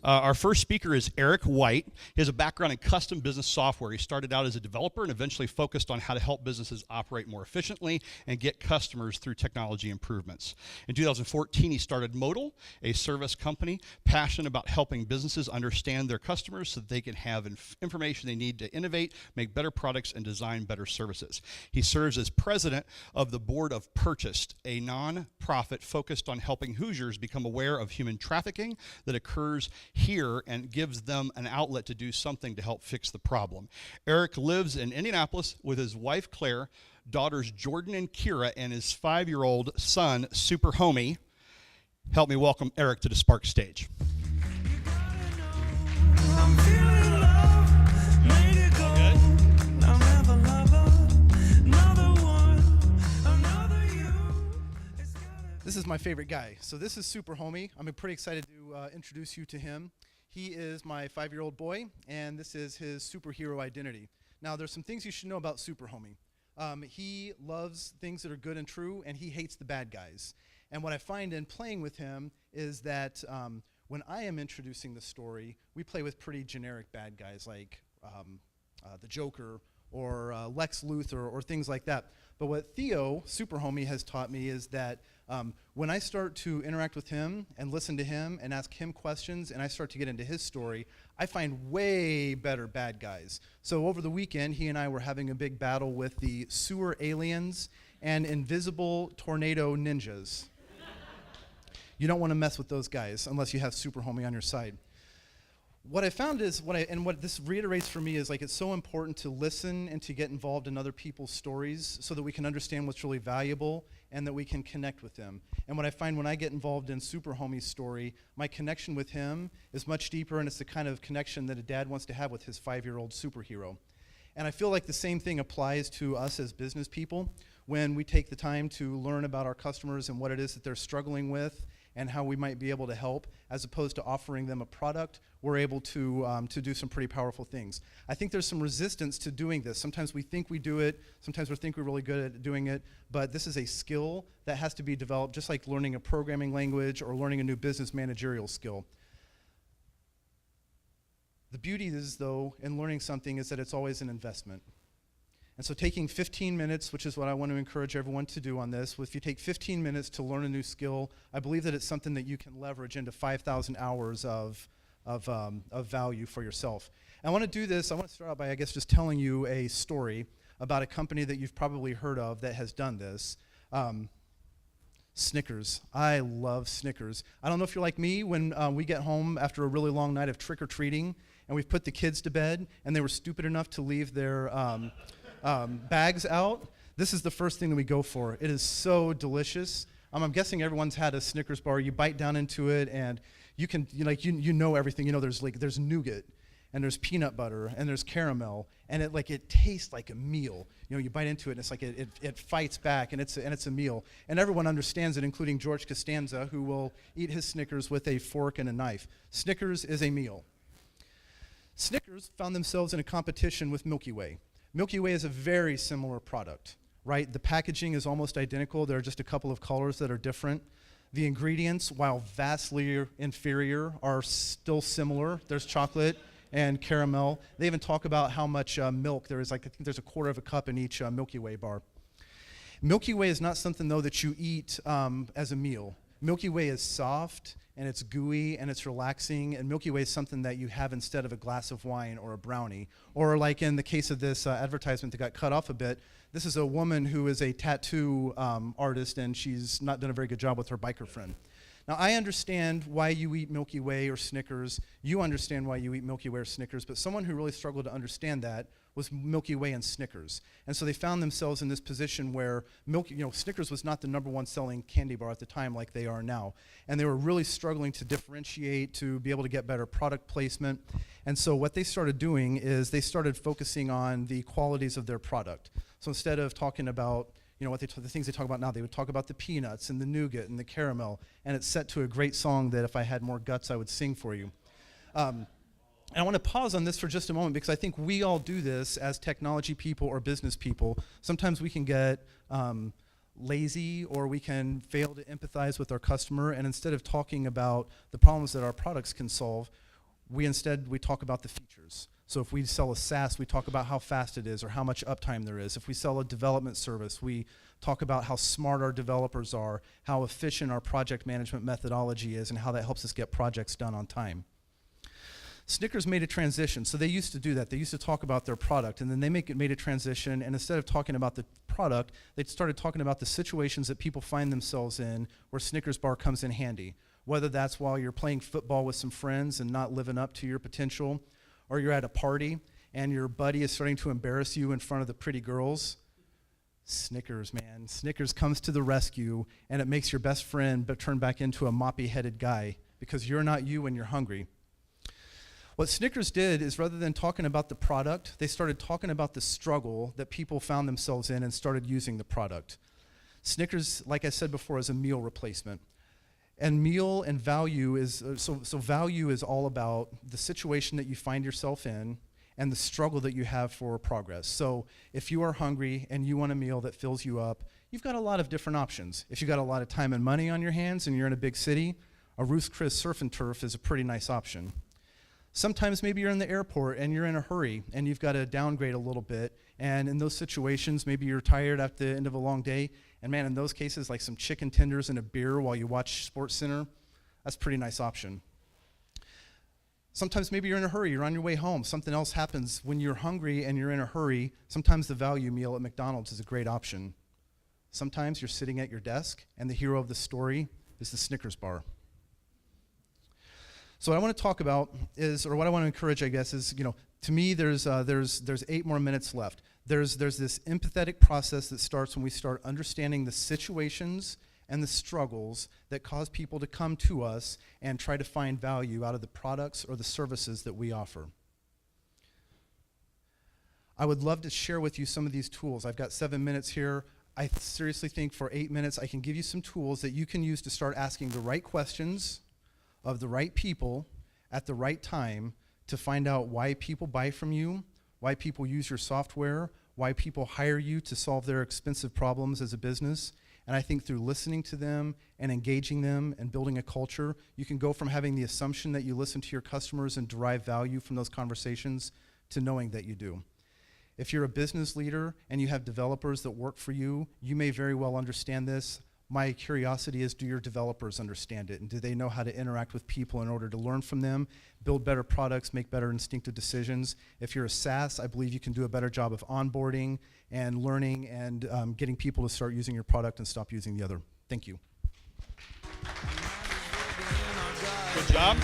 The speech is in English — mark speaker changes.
Speaker 1: Our first speaker is Eric White. He has a background in custom business software. He started out as a developer and eventually focused on how to help businesses operate more efficiently and get customers through technology improvements. In 2014, he started Motile, a service company passionate about helping businesses understand their customers so that they can have information they need to innovate, make better products, and design better services. He serves as president of the board of Purchased, a non-profit focused on helping Hoosiers become aware of human trafficking that occurs here and gives them an outlet to do something to help fix the problem. Eric lives in Indianapolis with his wife Claire, daughters Jordan and Kira, and his 5-year-old son Super Homey. Help me welcome Eric to the Spark stage.
Speaker 2: This is my favorite guy. So this is Super Homey. I'm pretty excited to introduce you to him. He is my 5-year-old boy, and this is his superhero identity. Now, there's some things you should know about Super Homey. He loves things that are good and true, and he hates the bad guys. And what I find in playing with him is that when I am introducing the story, we play with pretty generic bad guys like the Joker or Lex Luthor or things like that. But what Theo, Super Homey, has taught me is that when I start to interact with him and listen to him and ask him questions and I start to get into his story, I find way better bad guys. So over the weekend, he and I were having a big battle with the sewer aliens and invisible tornado ninjas. You don't want to mess with those guys unless you have Super Homey on your side. What I found is, what this reiterates for me is, like, it's so important to listen and to get involved in other people's stories so that we can understand what's really valuable and that we can connect with them. And what I find when I get involved in Super Homey's story, my connection with him is much deeper, and it's the kind of connection that a dad wants to have with his 5-year-old superhero. And I feel like the same thing applies to us as business people when we take the time to learn about our customers and what it is that they're struggling with and how we might be able to help, as opposed to offering them a product. We're able to do some pretty powerful things. I think there's some resistance to doing this. Sometimes we think we do it, sometimes we think we're really good at doing it, but this is a skill that has to be developed, just like learning a programming language or learning a new business managerial skill. The beauty is, though, in learning something is that it's always an investment. And so taking 15 minutes, which is what I want to encourage everyone to do on this, if you take 15 minutes to learn a new skill, I believe that it's something that you can leverage into 5,000 hours of value for yourself. And I want to do this, I want to start out by, I guess, just telling you a story about a company that you've probably heard of that has done this. Snickers. I love Snickers. I don't know if you're like me when we get home after a really long night of trick-or-treating and we've put the kids to bed and they were stupid enough to leave their bags out. This is the first thing that we go for. It is so delicious. I'm guessing everyone's had a Snickers bar. You bite down into it, and you can, you know everything. You know, there's nougat, and there's peanut butter, and there's caramel, and it tastes like a meal. You know, you bite into it, and it's like it fights back, and it's a meal. And everyone understands it, including George Costanza, who will eat his Snickers with a fork and a knife. Snickers is a meal. Snickers found themselves in a competition with Milky Way. Milky Way is a very similar product, right? The packaging is almost identical. There are just a couple of colors that are different. The ingredients, while vastly inferior, are still similar. There's chocolate and caramel. They even talk about how much milk there is. I think there's a quarter of a cup in each Milky Way bar. Milky Way is not something, though, that you eat as a meal. Milky Way is soft, and it's gooey, and it's relaxing, and Milky Way is something that you have instead of a glass of wine or a brownie. Or like in the case of this advertisement that got cut off a bit, this is a woman who is a tattoo artist, and she's not done a very good job with her biker friend. Now, I understand why you eat Milky Way or Snickers. You understand why you eat Milky Way or Snickers, but someone who really struggled to understand that was Milky Way and Snickers. And so they found themselves in this position where Snickers was not the #1 selling candy bar at the time like they are now. And they were really struggling to differentiate, to be able to get better product placement. And so what they started doing is they started focusing on the qualities of their product. So instead of talking about the things they talk about now, they would talk about the peanuts and the nougat and the caramel, and it's set to a great song that if I had more guts, I would sing for you. And I want to pause on this for just a moment because I think we all do this as technology people or business people. Sometimes we can get lazy or we can fail to empathize with our customer, and instead of talking about the problems that our products can solve, We talk about the features. So if we sell a SaaS, we talk about how fast it is or how much uptime there is. If we sell a development service, we talk about how smart our developers are, how efficient our project management methodology is, and how that helps us get projects done on time. Snickers made a transition. So they used to do that. They used to talk about their product, and then they made a transition, and instead of talking about the product, they started talking about the situations that people find themselves in where Snickers bar comes in handy. Whether that's while you're playing football with some friends and not living up to your potential, or you're at a party and your buddy is starting to embarrass you in front of the pretty girls. Snickers, man. Snickers comes to the rescue, and it makes your best friend but turn back into a moppy-headed guy because you're not you when you're hungry. What Snickers did is, rather than talking about the product, they started talking about the struggle that people found themselves in and started using the product. Snickers, like I said before, is a meal replacement. And meal and value is, so value is all about the situation that you find yourself in and the struggle that you have for progress. So if you are hungry and you want a meal that fills you up, you've got a lot of different options. If you've got a lot of time and money on your hands and you're in a big city, a Ruth's Chris Surf and Turf is a pretty nice option. Sometimes maybe you're in the airport and you're in a hurry and you've got to downgrade a little bit, and in those situations maybe you're tired at the end of a long day, and man, in those cases, like some chicken tenders and a beer while you watch Sports Center, that's a pretty nice option. Sometimes maybe you're in a hurry, you're on your way home, something else happens when you're hungry and you're in a hurry. Sometimes the value meal at McDonald's is a great option. Sometimes you're sitting at your desk and the hero of the story is the Snickers bar. So what I want to talk about is, or what I want to encourage, I guess, is, to me, there's 8 more minutes left. There's this empathetic process that starts when we start understanding the situations and the struggles that cause people to come to us and try to find value out of the products or the services that we offer. I would love to share with you some of these tools. I've got 7 minutes here. I seriously think for 8 minutes I can give you some tools that you can use to start asking the right questions of the right people at the right time to find out why people buy from you, why people use your software, why people hire you to solve their expensive problems as a business. And I think through listening to them and engaging them and building a culture, you can go from having the assumption that you listen to your customers and derive value from those conversations to knowing that you do. If you're a business leader and you have developers that work for you, you may very well understand this. My curiosity is, do your developers understand it? And do they know how to interact with people in order to learn from them, build better products, make better instinctive decisions? If you're a SaaS, I believe you can do a better job of onboarding and learning and getting people to start using your product and stop using the other. Thank you.
Speaker 1: Good job.